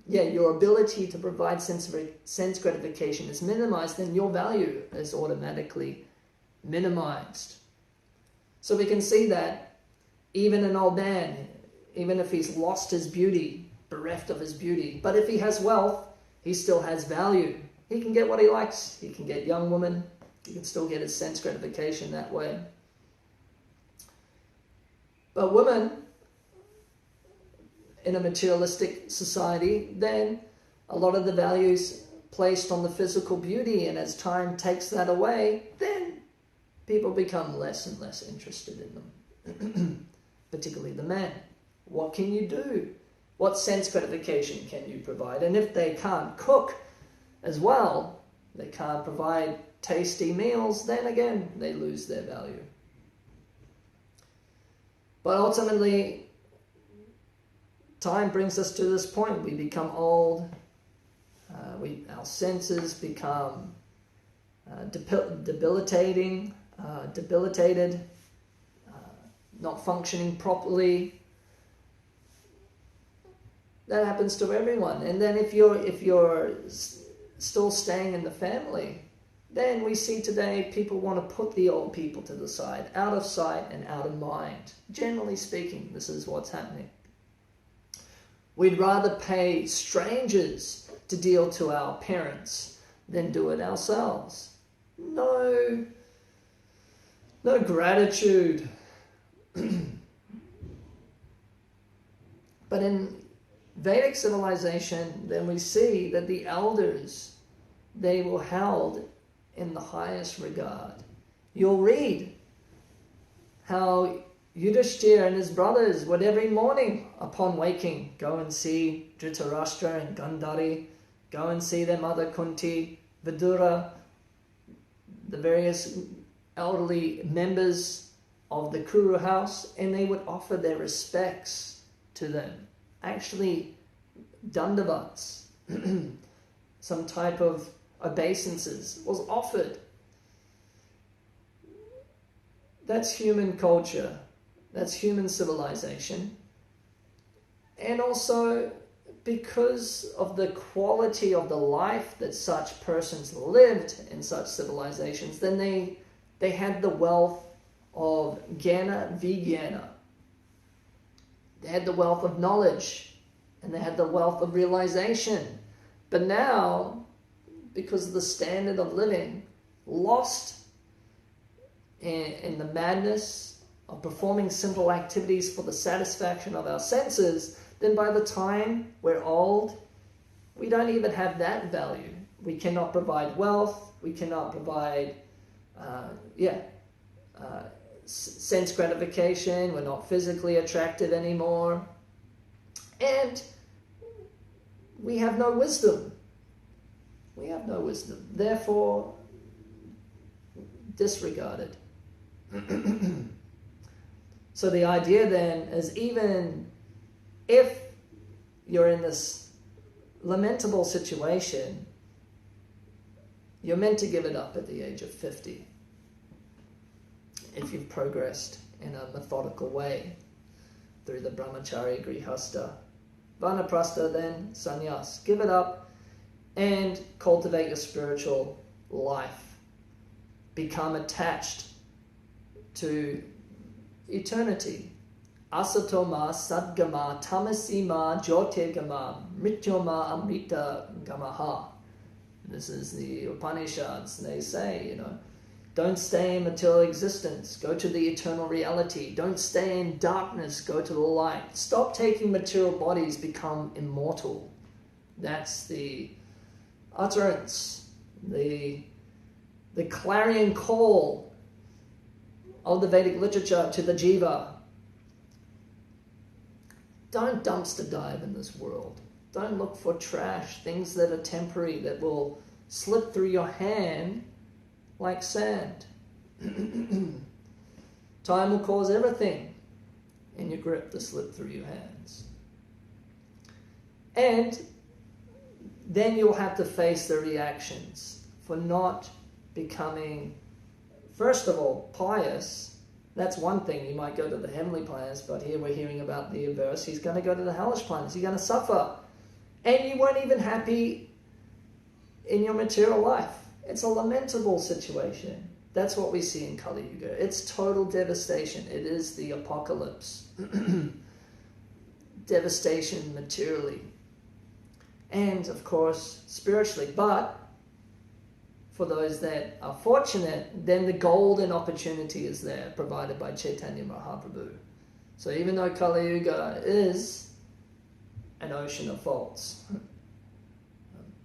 your ability to provide sense gratification is minimized, then your value is automatically minimized. So we can see that even an old man, even if he's lost his beauty, bereft of his beauty, but if he has wealth, he still has value. He can get what he likes. He can get young women. He can still get his sense gratification that way. But women, in a materialistic society, then a lot of the values placed on the physical beauty, and as time takes that away, then people become less and less interested in them, particularly the men. What can you do? What sense gratification can you provide? And if they can't cook as well, they can't provide tasty meals, then again, they lose their value. But ultimately, time brings us to this point. We become old. Our senses become debilitated, not functioning properly. That happens to everyone. And then if you're still staying in the family, then we see today people want to put the old people to the side, out of sight and out of mind. Generally speaking, this is what's happening. We'd rather pay strangers to deal to our parents than do it ourselves. No gratitude. But in Vedic civilization, then we see that the elders, they were held in the highest regard. You'll read how Yudhishthira and his brothers would every morning upon waking go and see Dhritarashtra and Gandhari, go and see their mother Kunti, Vidura, the various elderly members of the Kuru house, and they would offer their respects to them. Actually, dandavats, some type of obeisances was offered. That's human culture. That's human civilization. And also because of the quality of the life that such persons lived in such civilizations, then they had the wealth of jnana vijnana. They had the wealth of knowledge, and they had the wealth of realization. But now, because of the standard of living, lost in the madness of performing simple activities for the satisfaction of our senses, then by the time we're old, we don't even have that value. We cannot provide wealth, we cannot provide sense gratification, we're not physically attractive anymore, and we have no wisdom. We have no wisdom. Therefore, disregarded. So the idea then is, even if you're in this lamentable situation, you're meant to give it up at the age of 50. If you've progressed in a methodical way through the brahmachari, grihasta, vanaprastha, then sannyas. Give it up and cultivate your spiritual life. Become attached to eternity. Asatoma sadgama tamasima jyotirgama mrityoma amrita gamaha. This is the Upanishads. They say, don't stay in material existence. Go to the eternal reality. Don't stay in darkness. Go to the light. Stop taking material bodies. Become immortal. That's the utterance, the clarion call of the Vedic literature to the jiva. Don't dumpster dive in this world. Don't look for trash, things that are temporary, that will slip through your hand like sand. Time will cause everything in your grip to slip through your hands. And then you'll have to face the reactions for not becoming, first of all, pious. That's one thing. You might go to the heavenly planets, but here we're hearing about the averse. He's going to go to the hellish planets. He's going to suffer. And you weren't even happy in your material life. It's a lamentable situation. That's what we see in Kali Yuga. It's total devastation. It is the apocalypse. Devastation materially. And, of course, spiritually. But for those that are fortunate, then the golden opportunity is there, provided by Chaitanya Mahaprabhu. So even though Kali Yuga is an ocean of faults,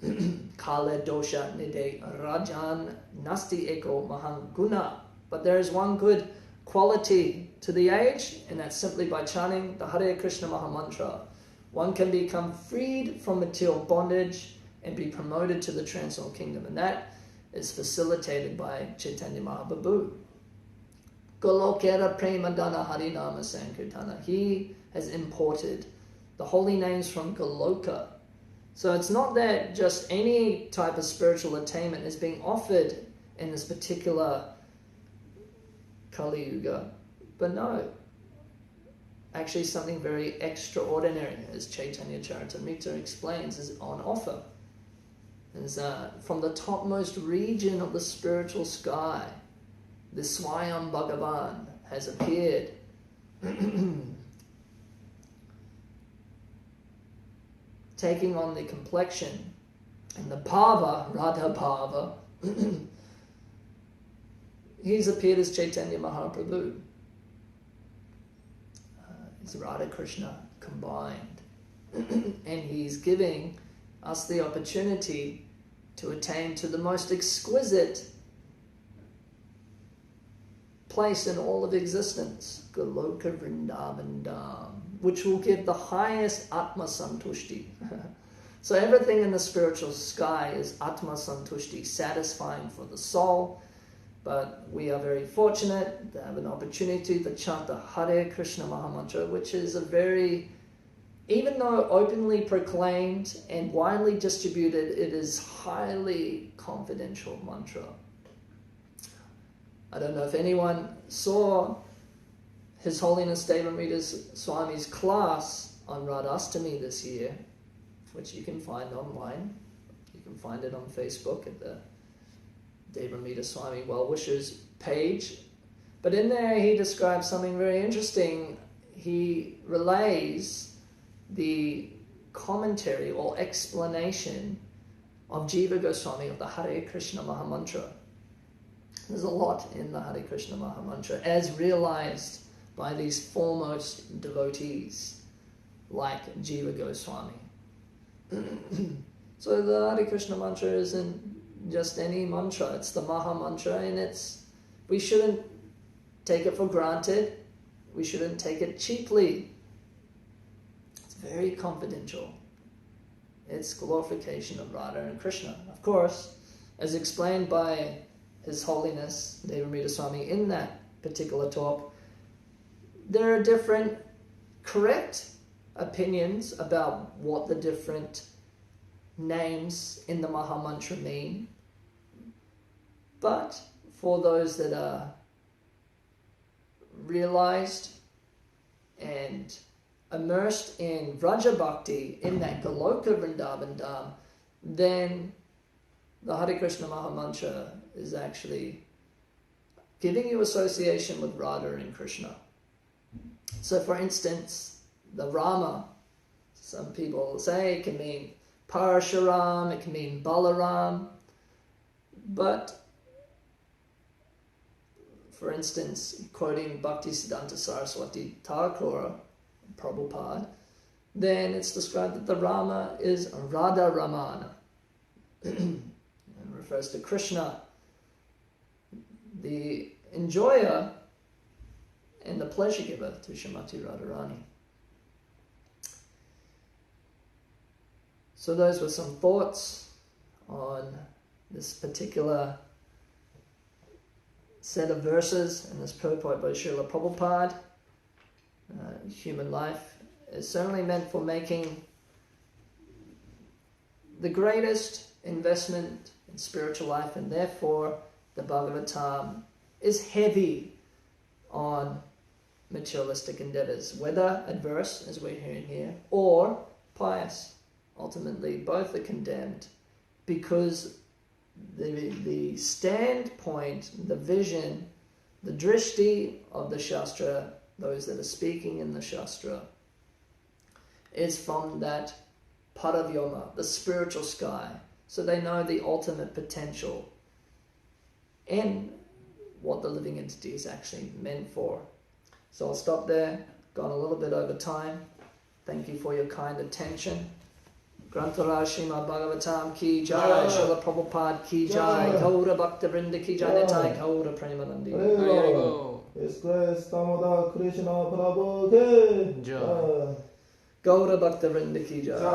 Kale dosha nide rajan nasti eko mahanguna. But there is one good quality to the age, and that's simply by chanting the Hare Krishna Mahamantra. One can become freed from material bondage and be promoted to the transcendental kingdom. And that is facilitated by Chaitanya Mahaprabhu. Golokera Premadana Harinama Sankirtana. He has imported the holy names from Goloka. So it's not that just any type of spiritual attainment is being offered in this particular Kali Yuga, but no, actually something very extraordinary, as Chaitanya Charitamrita explains, is on offer. Is from the topmost region of the spiritual sky, the Swayam Bhagavan has appeared. Taking on the complexion and the bhava, Radha bhava, he's appeared as Chaitanya Mahaprabhu. It's Radha Krishna combined. And he's giving us the opportunity to attain to the most exquisite place in all of existence, Goloka Vrindavan Dham, which will give the highest Atma Santushti. So everything in the spiritual sky is Atma Santushti, satisfying for the soul. But we are very fortunate to have an opportunity to chant the Hare Krishna Mahamantra, which is a very, even though openly proclaimed and widely distributed, it is highly confidential mantra. I don't know if anyone saw His Holiness Devamrita Swami's class on Radhastami this year, which you can find online. You can find it on Facebook at the Devamrita Swami Well Wishers page. But in there he describes something very interesting. He relays the commentary or explanation of Jiva Goswami of the Hare Krishna Mahamantra. There's a lot in the Hare Krishna Mahamantra as realized by these foremost devotees like Jiva Goswami. So the Hare Krishna mantra isn't just any mantra, it's the Maha mantra, and we shouldn't take it for granted, we shouldn't take it cheaply. It's very confidential. It's glorification of Radha and Krishna. Of course, as explained by His Holiness Devamrita Swami in that particular talk, there are different correct opinions about what the different names in the Maha Mantra mean. But for those that are realized and immersed in Vraja Bhakti, in that Goloka Vrindavan Dham, then the Hare Krishna Maha Mantra is actually giving you association with Radha and Krishna. So for instance, the Rama, some people say it can mean Parashuram, it can mean Balaram, but for instance, quoting Bhaktisiddhanta Saraswati Thakur, Prabhupada, then it's described that the Rama is Radha Ramana. It refers to Krishna, the enjoyer and the pleasure giver to Srimati Radharani. So those were some thoughts on this particular set of verses in this purport by Srila Prabhupada. Human life is certainly meant for making the greatest investment in spiritual life, and therefore the Bhagavatam is heavy on materialistic endeavors, whether adverse, as we're hearing here, or pious, ultimately both are condemned, because the standpoint, the vision, the drishti of the Shastra, those that are speaking in the Shastra, is from that Paravyoma, the spiritual sky. So they know the ultimate potential and what the living entity is actually meant for. So I'll stop there. Gone a little bit over time. Thank you for your kind attention. Granthara Srimad Bhagavatam ki jai, Srila Prabhupada ki jai, Gaura Bhakta Vrinda ki jai, Nitai Gaura Premanandi. Gaura Bhakta Vrinda ki jai.